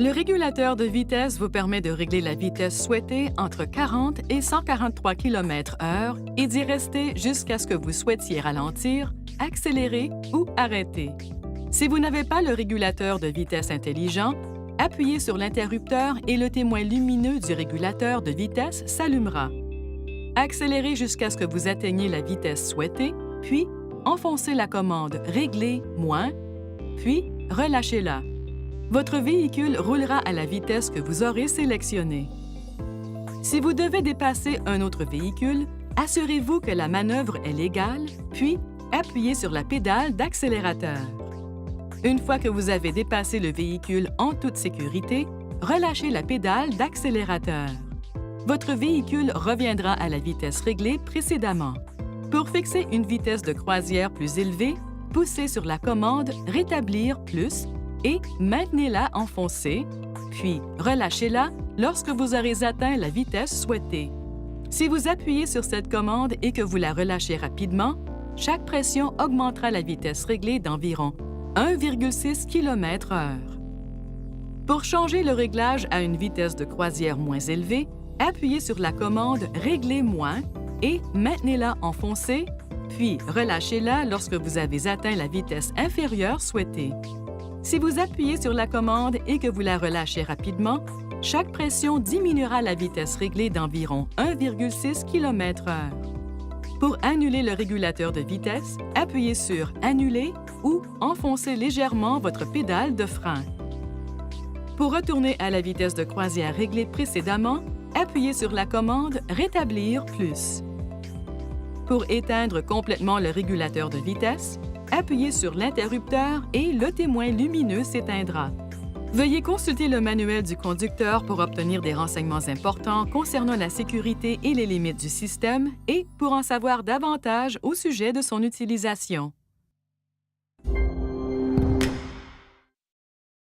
Le régulateur de vitesse vous permet de régler la vitesse souhaitée entre 40 et 143 km/h et d'y rester jusqu'à ce que vous souhaitiez ralentir, accélérer ou arrêter. Si vous n'avez pas le régulateur de vitesse intelligent, appuyez sur l'interrupteur et le témoin lumineux du régulateur de vitesse s'allumera. Accélérez jusqu'à ce que vous atteigniez la vitesse souhaitée, puis enfoncez la commande « Régler moins », puis relâchez-la. Votre véhicule roulera à la vitesse que vous aurez sélectionnée. Si vous devez dépasser un autre véhicule, assurez-vous que la manœuvre est légale, puis appuyez sur la pédale d'accélérateur. Une fois que vous avez dépassé le véhicule en toute sécurité, relâchez la pédale d'accélérateur. Votre véhicule reviendra à la vitesse réglée précédemment. Pour fixer une vitesse de croisière plus élevée, poussez sur la commande « Rétablir plus » et maintenez-la enfoncée, puis relâchez-la lorsque vous aurez atteint la vitesse souhaitée. Si vous appuyez sur cette commande et que vous la relâchez rapidement, chaque pression augmentera la vitesse réglée d'environ 1,6 km/h. Pour changer le réglage à une vitesse de croisière moins élevée, appuyez sur la commande « Régler moins » et maintenez-la enfoncée, puis relâchez-la lorsque vous avez atteint la vitesse inférieure souhaitée. Si vous appuyez sur la commande et que vous la relâchez rapidement, chaque pression diminuera la vitesse réglée d'environ 1,6 km/h. Pour annuler le régulateur de vitesse, appuyez sur « Annuler » ou enfoncez légèrement votre pédale de frein. Pour retourner à la vitesse de croisière réglée précédemment, appuyez sur la commande « Rétablir plus ». Pour éteindre complètement le régulateur de vitesse, appuyez sur l'interrupteur et le témoin lumineux s'éteindra. Veuillez consulter le manuel du conducteur pour obtenir des renseignements importants concernant la sécurité et les limites du système et pour en savoir davantage au sujet de son utilisation.